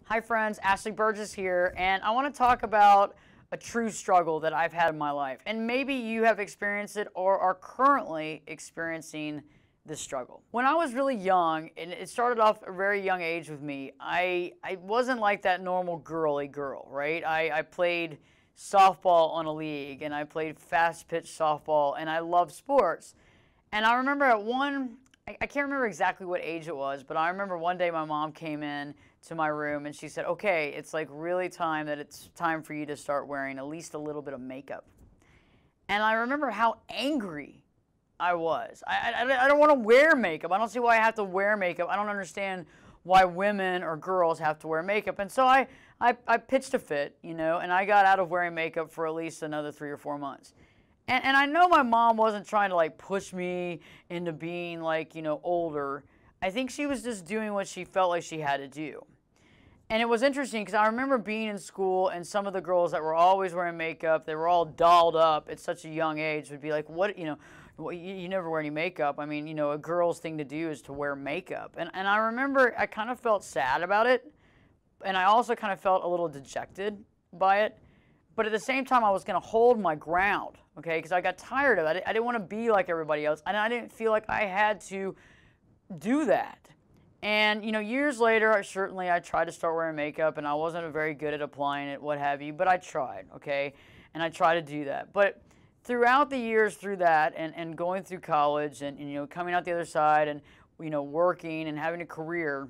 Hi friends, Ashley Berges here, and I want to talk about a true struggle that I've had in my life. And maybe you have experienced it or are currently experiencing this struggle. When I was really young, and it started off at a very young age with me, I wasn't like that normal girly girl, right? I played softball on a league, and I played fast pitch softball, and I loved sports. And I remember I can't remember exactly what age it was, but I remember one day my mom came in to my room and she said, okay, it's like really time that it's time for you to start wearing at least a little bit of makeup. And I remember how angry I was. I don't want to wear makeup. I don't see why I have to wear makeup. I don't understand why women or girls have to wear makeup. And so I pitched a fit, and I got out of wearing makeup for at least another 3 or 4 months. And I know my mom wasn't trying to like push me into being like, older. I think she was just doing what she felt like she had to do. And it was interesting because I remember being in school and some of the girls that were always wearing makeup, they were all dolled up at such a young age, would be like, what, you never wear any makeup. I mean, a girl's thing to do is to wear makeup. And I remember I kind of felt sad about it. And I also kind of felt a little dejected by it. But at the same time, I was going to hold my ground, okay, because I got tired of it. I didn't want to be like everybody else, and I didn't feel like I had to do that. And, years later, I tried to start wearing makeup, and I wasn't very good at applying it, what have you, but I tried, okay, and I tried to do that. But throughout the years through that and going through college and coming out the other side and, working and having a career,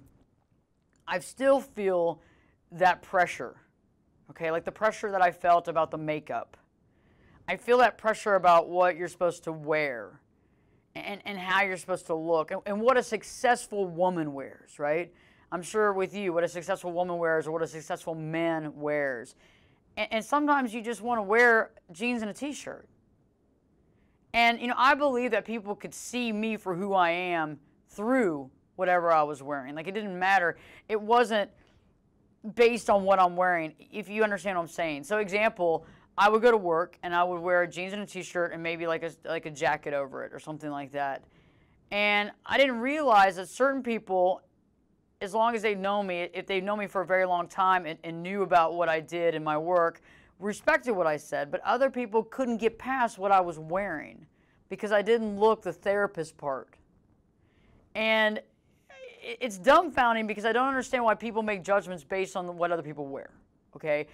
I still feel that pressure. Okay, like the pressure that I felt about the makeup. I feel that pressure about what you're supposed to wear and how you're supposed to look and what a successful woman wears, right? I'm sure with you, what a successful woman wears or what a successful man wears. And sometimes you just want to wear jeans and a t-shirt. And, I believe that people could see me for who I am through whatever I was wearing. Like, it didn't matter. It wasn't based on what I'm wearing, if you understand what I'm saying. So example, I would go to work and I would wear jeans and a t-shirt and maybe like a jacket over it or something like that. And I didn't realize that certain people, as long as they know me, if they've known me for a very long time and knew about what I did in my work, respected what I said, but other people couldn't get past what I was wearing because I didn't look the therapist part. And it's dumbfounding because I don't understand why people make judgments based on what other people wear, okay?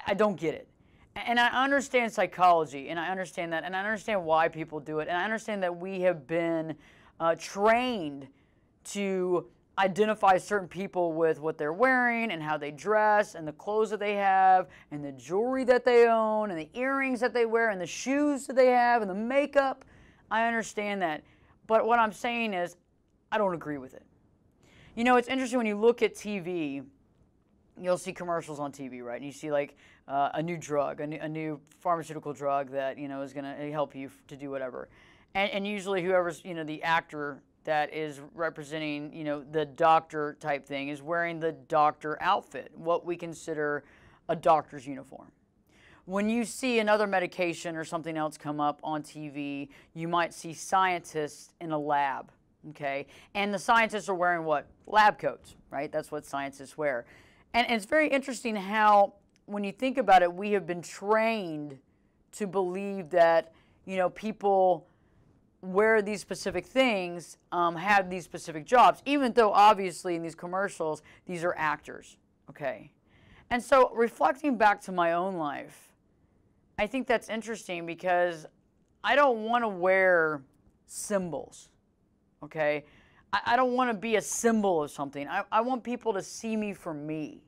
I don't get it. And I understand psychology, and I understand that, and I understand why people do it, and I understand that we have been trained to identify certain people with what they're wearing and how they dress and the clothes that they have and the jewelry that they own and the earrings that they wear and the shoes that they have and the makeup. I understand that. But what I'm saying is I don't agree with it. It's interesting when you look at TV, you'll see commercials on TV, right? And you see like a new drug, a new pharmaceutical drug that, is going to help you to do whatever. And usually whoever's, the actor that is representing, the doctor type thing is wearing the doctor outfit, what we consider a doctor's uniform. When you see another medication or something else come up on TV, you might see scientists in a lab. Okay, and the scientists are wearing what? Lab coats, right? That's what scientists wear. And it's very interesting how, when you think about it, we have been trained to believe that, people wear these specific things, have these specific jobs, even though obviously in these commercials, these are actors, okay? And so reflecting back to my own life, I think that's interesting because I don't want to wear symbols. Okay, I don't want to be a symbol of something. I want people to see me for me.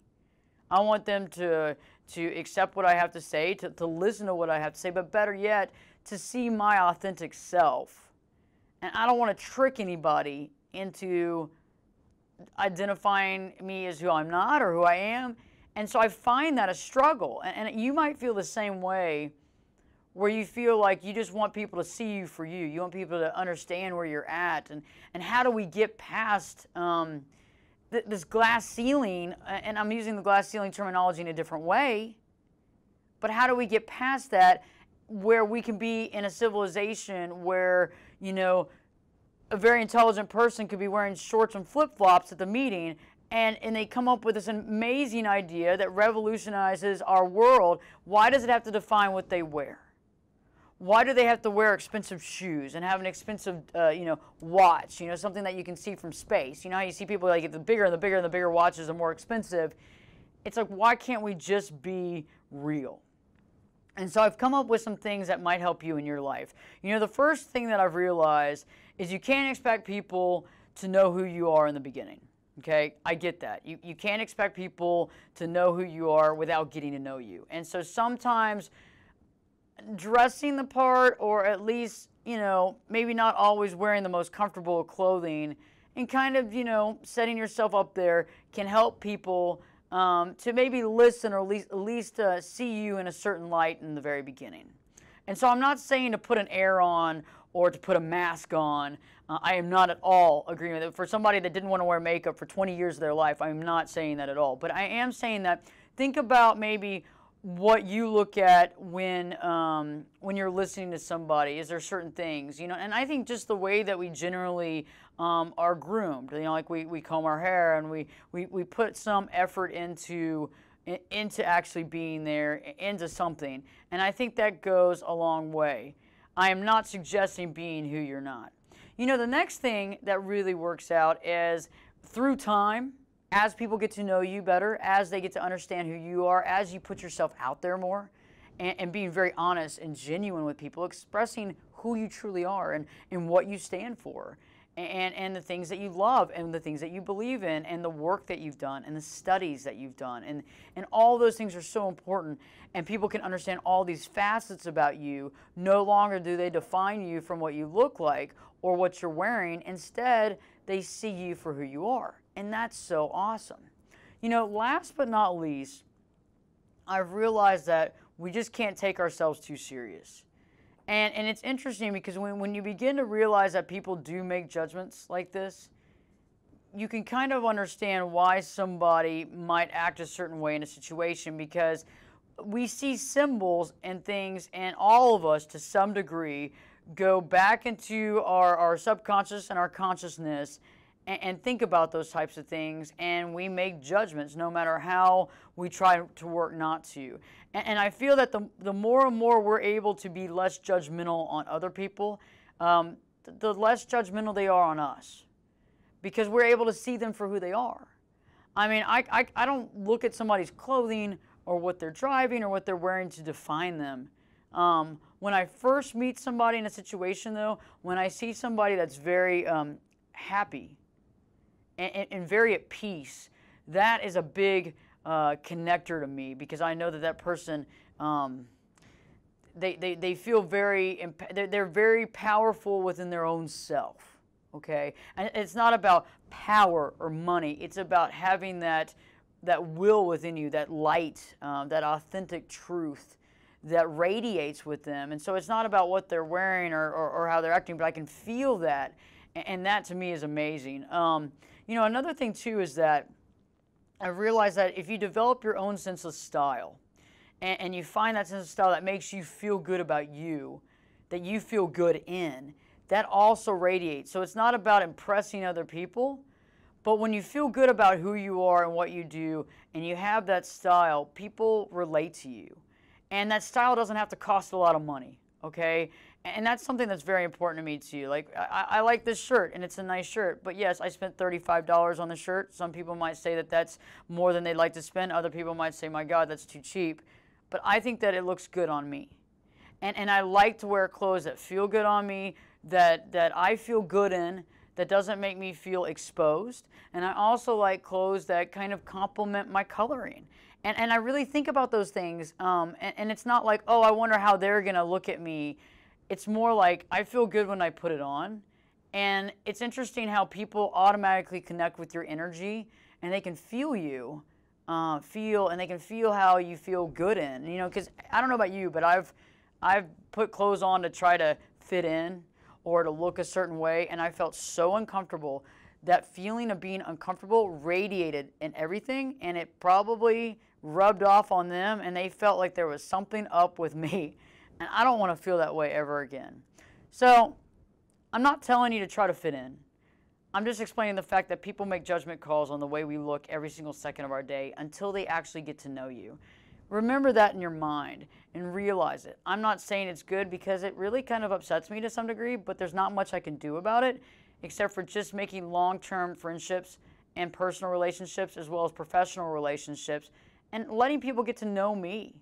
I want them to accept what I have to say, to listen to what I have to say, but better yet, to see my authentic self. And I don't want to trick anybody into identifying me as who I'm not or who I am. And so I find that a struggle. And you might feel the same way, where you feel like you just want people to see you for you. You want people to understand where you're at. And how do we get past this glass ceiling? And I'm using the glass ceiling terminology in a different way. But how do we get past that where we can be in a civilization where, a very intelligent person could be wearing shorts and flip-flops at the meeting and they come up with this amazing idea that revolutionizes our world. Why does it have to define what they wear? Why do they have to wear expensive shoes and have an expensive, watch? Something that you can see from space. You know how you see people like the bigger and the bigger and the bigger watches are more expensive. It's like, why can't we just be real? And so I've come up with some things that might help you in your life. The first thing that I've realized is you can't expect people to know who you are in the beginning. Okay, I get that. You can't expect people to know who you are without getting to know you. And so sometimes dressing the part, or at least, maybe not always wearing the most comfortable clothing, and kind of, setting yourself up there can help people to maybe listen, or at least see you in a certain light in the very beginning. And so I'm not saying to put an air on or to put a mask on. I am not at all agreeing with it. For somebody that didn't want to wear makeup for 20 years of their life, I'm not saying that at all. But I am saying that think about maybe what you look at when you're listening to somebody. Is there certain things, and I think just the way that we generally are groomed, like we comb our hair, and we put some effort into actually being there, into something, and I think that goes a long way. I am not suggesting being who you're not. The next thing that really works out is through time, as people get to know you better, as they get to understand who you are, as you put yourself out there more, and being very honest and genuine with people, expressing who you truly are and what you stand for, and the things that you love, and the things that you believe in, and the work that you've done, and the studies that you've done, and all those things are so important, and people can understand all these facets about you. No longer do they define you from what you look like or what you're wearing. Instead, they see you for who you are, and that's so awesome. Last but not least, I've realized that we just can't take ourselves too serious. And it's interesting because when you begin to realize that people do make judgments like this, you can kind of understand why somebody might act a certain way in a situation, because we see symbols and things, and all of us to some degree go back into our subconscious and our consciousness and think about those types of things, and we make judgments no matter how we try to work not to. And I feel that the more and more we're able to be less judgmental on other people, the less judgmental they are on us, because we're able to see them for who they are. I mean, I don't look at somebody's clothing or what they're driving or what they're wearing to define them. When I first meet somebody in a situation, though, when I see somebody that's very happy and very at peace, that is a big connector to me, because I know that person, they feel they're very powerful within their own self, okay? And it's not about power or money. It's about having that will within you, that light, that authentic truth that radiates with them. And so it's not about what they're wearing or how they're acting, but I can feel that, and that to me is amazing. Another thing too is that I realized that if you develop your own sense of style, and you find that sense of style that makes you feel good about you, that you feel good in, that also radiates. So it's not about impressing other people, but when you feel good about who you are and what you do, and you have that style, people relate to you. And that style doesn't have to cost a lot of money, okay? And that's something that's very important to me too. Like, I like this shirt, and it's a nice shirt, but yes, I spent $35 on the shirt. Some people might say that that's more than they'd like to spend. Other people might say, my God, that's too cheap. But I think that it looks good on me. And I like to wear clothes that feel good on me, that I feel good in, that doesn't make me feel exposed. And I also like clothes that kind of complement my coloring. And I really think about those things, and it's not like, oh, I wonder how they're going to look at me. It's more like I feel good when I put it on. And it's interesting how people automatically connect with your energy, and they can feel you, and they can feel how you feel good in. Because I don't know about you, but I've put clothes on to try to fit in or to look a certain way, and I felt so uncomfortable. That feeling of being uncomfortable radiated in everything, and it probably rubbed off on them, and they felt like there was something up with me. And I don't want to feel that way ever again. So I'm not telling you to try to fit in. I'm just explaining the fact that people make judgment calls on the way we look every single second of our day until they actually get to know you. Remember that in your mind and realize it. I'm not saying it's good because it really kind of upsets me to some degree, but there's not much I can do about it except for just making long-term friendships and personal relationships as well as professional relationships and letting people get to know me,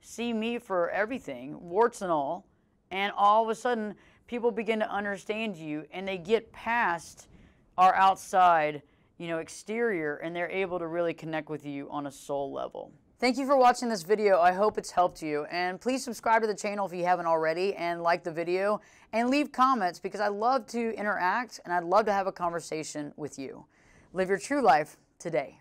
see me for everything, warts and all, and all of a sudden people begin to understand you and they get past our outside, exterior, and they're able to really connect with you on a soul level. Thank you for watching this video. I hope it's helped you. And please subscribe to the channel if you haven't already and like the video and leave comments because I love to interact and I'd love to have a conversation with you. Live your true life today.